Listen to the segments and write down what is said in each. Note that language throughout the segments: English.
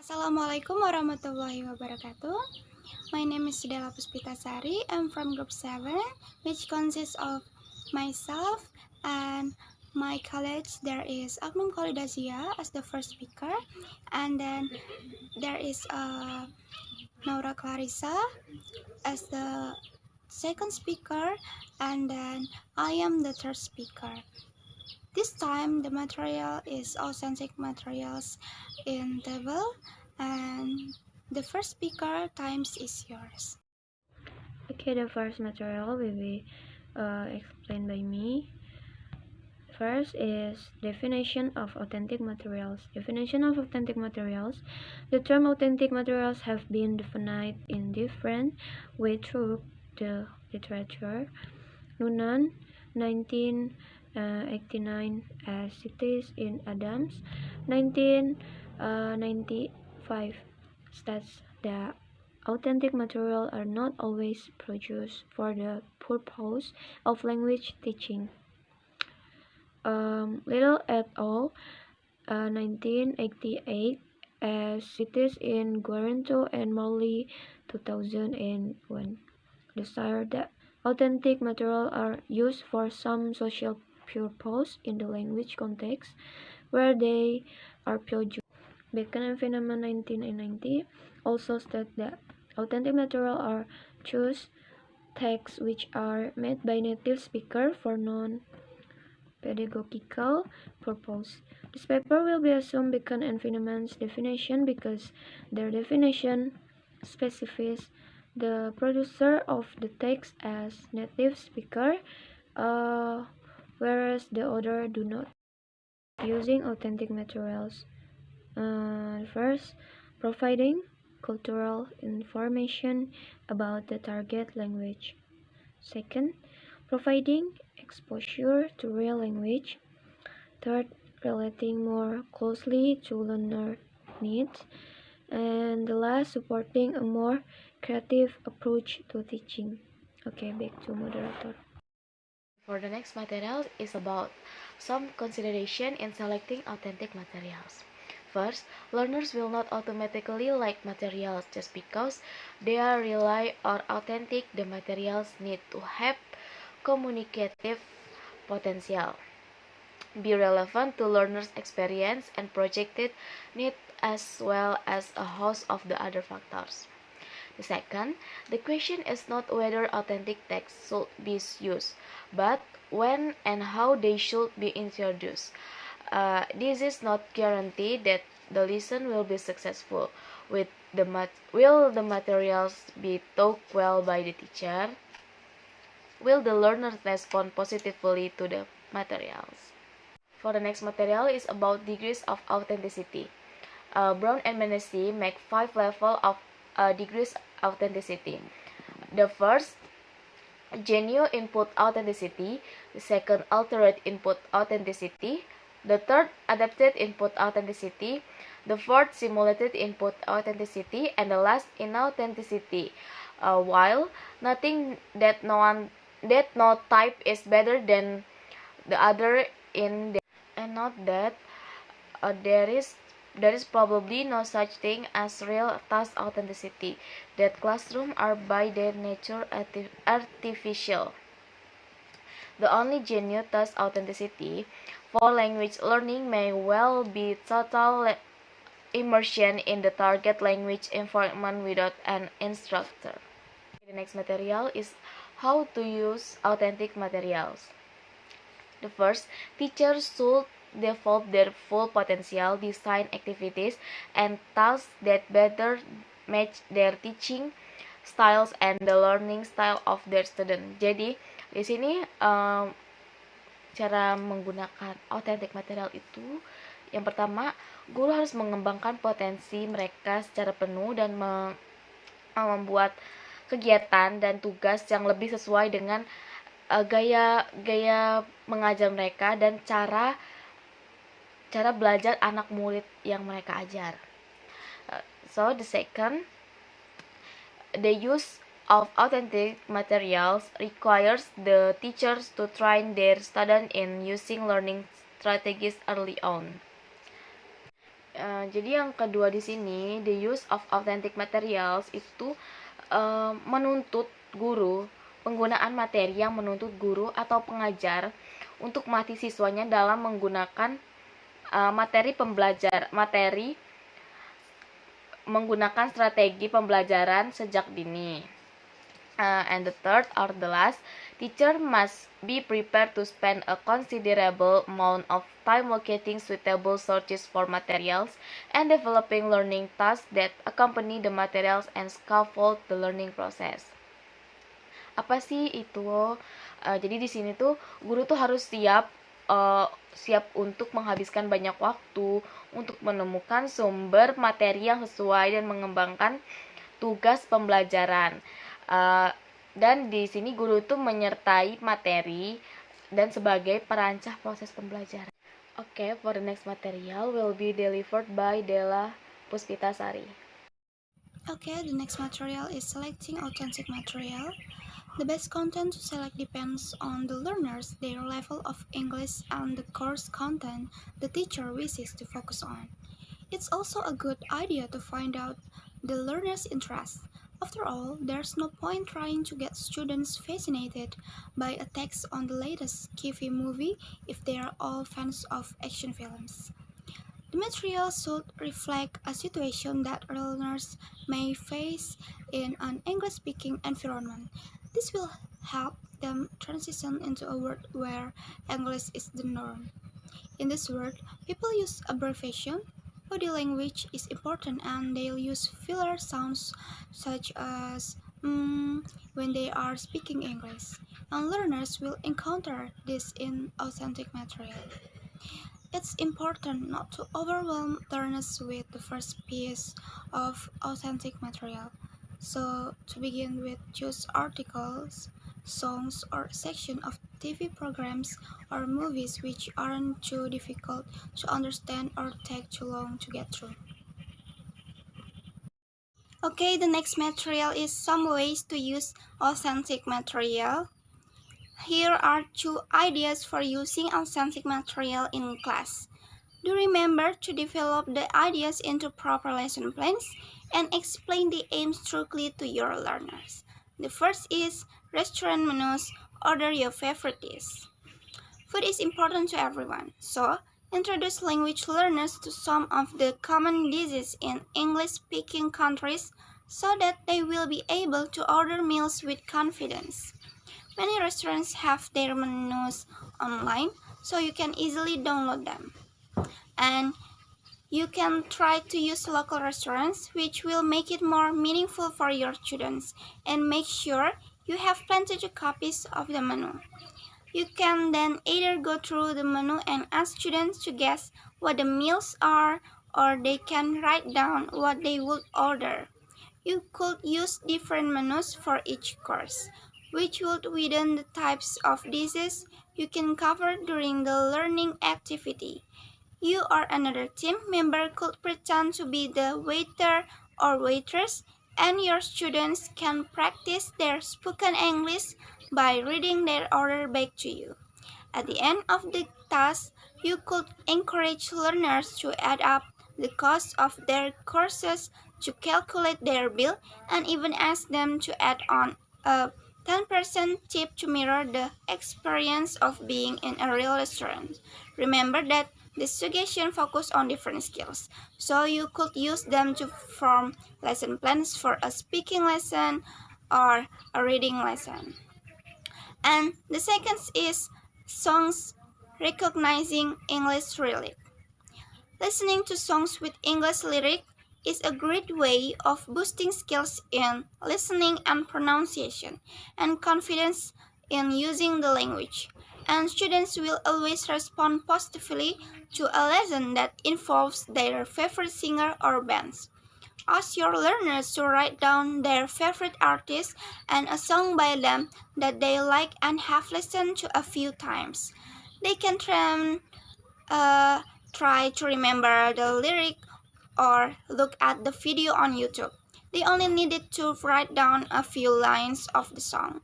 Assalamualaikum warahmatullahi wabarakatuh. My name is Della Puspitasari. I'm from group 7, which consists of myself and my college. There is Agnum Khalidazia as the first speaker, and then there is Naura Clarissa as the second speaker, and then I am the third speaker. This time the material is authentic materials in table, and the first speaker times is yours. Okay, the first material will be explained by me. First is definition of authentic materials. Definition of authentic materials. The term authentic materials have been defined in different ways through the literature. Noonan, 1989, as cited in Adams, 1995, states that authentic materials are not always produced for the purpose of language teaching. Little et al., 1988, as cited in Guarento and Morley, 2001, desire that authentic materials are used for some social purpose in the language context where they are produced. Bacon and Feynman, 1990, also state that authentic materials are choose texts which are made by native speakers for non-pedagogical purpose. This paper will be assumed Bacon and Feynman's definition because their definition specifies the producer of the text as native speaker, whereas the other do not. Using authentic materials. First, providing cultural information about the target language. Second, providing exposure to real language. Third, relating more closely to learner needs. And the last, supporting a more creative approach to teaching. Okay, back to moderator. For the next material is about some consideration in selecting authentic materials. First, learners will not automatically like materials just because they are rely on authentic. The materials need to have communicative potential, be relevant to learners' experience and projected need, as well as a host of the other factors. The second, the question is not whether authentic texts should be used, but when and how they should be introduced. This is not guarantee that the lesson will be successful. Will the materials be taught well by the teacher? Will the learners respond positively to the materials? For the next material is about degrees of authenticity. Brown and Menesi make 5 levels of degrees authenticity. The first, genuine input authenticity. The second, altered input authenticity. The third, adapted input authenticity. The fourth, simulated input authenticity. And the last, inauthenticity. While nothing that no type is better than the other in the, and not that there is probably no such thing as real task authenticity, that classrooms are by their nature artificial. The only genuine task authenticity for language learning may well be total immersion in the target language environment without an instructor. The next material is how to use authentic materials. The first, teachers should develop their full potential, design activities and tasks that better match their teaching styles and the learning style of their student. Jadi di sini cara menggunakan authentic material itu, yang pertama, guru harus mengembangkan potensi mereka secara penuh dan membuat kegiatan dan tugas yang lebih sesuai dengan gaya mengajar mereka dan cara belajar anak murid yang mereka ajar. So the second, the use of authentic materials requires the teachers to train their students in using learning strategies early on. Jadi yang kedua di sini, the use of authentic materials itu menuntut guru, penggunaan materi yang menuntut guru atau pengajar untuk melatih siswanya dalam menggunakan materi menggunakan strategi pembelajaran sejak dini. And the third or the last, teacher must be prepared to spend a considerable amount of time locating suitable sources for materials and developing learning tasks that accompany the materials and scaffold the learning process. Apa sih itu? Jadi di sini tuh guru tuh harus siap untuk menghabiskan banyak waktu untuk menemukan sumber materi yang sesuai dan mengembangkan tugas pembelajaran. Dan di sini guru itu menyertai materi dan sebagai perancah proses pembelajaran. Okay, for the next material will be delivered by Della Puspitasari. Okay, the next material is selecting authentic material. The best content to select depends on the learners, their level of English, and the course content the teacher wishes to focus on. It's also a good idea to find out the learner's interests. After all, there's no point trying to get students fascinated by a text on the latest sci-fi movie if they are all fans of action films. The material should reflect a situation that learners may face in an English-speaking environment. This will help them transition into a world where English is the norm. In this world, people use abbreviation. Body language is important, and they'll use filler sounds such as when they are speaking English, and learners will encounter this in authentic material. It's important not to overwhelm learners with the first piece of authentic material. So, to begin with, choose articles, songs, or section of TV programs or movies which aren't too difficult to understand or take too long to get through. Okay, the next material is some ways to use authentic material. Here are 2 ideas for using authentic material in class. Do remember to develop the ideas into proper lesson plans and explain the aims strictly to your learners. The first is restaurant menus, order your favorite dish. Food is important to everyone, so introduce language learners to some of the common dishes in English-speaking countries so that they will be able to order meals with confidence. Many restaurants have their menus online, so you can easily download them. And you can try to use local restaurants, which will make it more meaningful for your students, and make sure you have plenty of copies of the menu. You can then either go through the menu and ask students to guess what the meals are, or they can write down what they would order. You could use different menus for each course, which would widen the types of dishes you can cover during the learning activity. You or another team member could pretend to be the waiter or waitress, and your students can practice their spoken English by reading their order back to you. At the end of the task, you could encourage learners to add up the cost of their courses to calculate their bill, and even ask them to add on a 10% tip to mirror the experience of being in a real restaurant. Remember that the suggestion focus on different skills, so you could use them to form lesson plans for a speaking lesson or a reading lesson. And the second is songs recognizing English lyric. Listening to songs with English lyric is a great way of boosting skills in listening and pronunciation, and confidence in using the language. And students will always respond positively to a lesson that involves their favorite singer or bands. Ask your learners to write down their favorite artists and a song by them that they like and have listened to a few times. They can try to remember the lyric or look at the video on YouTube. They only needed to write down a few lines of the song.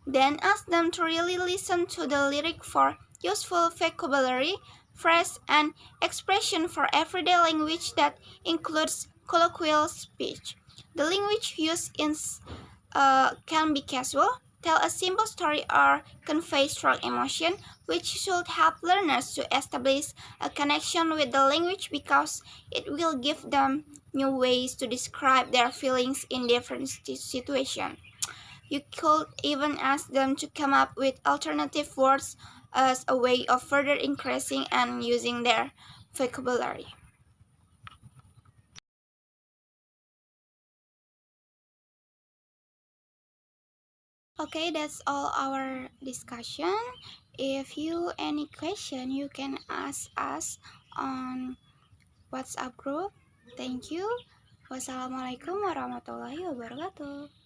Then ask them to really listen to the lyric for useful vocabulary, phrase, and expression for everyday language that includes colloquial speech. The language used can be casual, tell a simple story, or convey strong emotion, which should help learners to establish a connection with the language because it will give them new ways to describe their feelings in different situations. You could even ask them to come up with alternative words as a way of further increasing and using their vocabulary. Okay, that's all our discussion. If you any question, you can ask us on WhatsApp group. Thank you. Wassalamualaikum warahmatullahi wabarakatuh.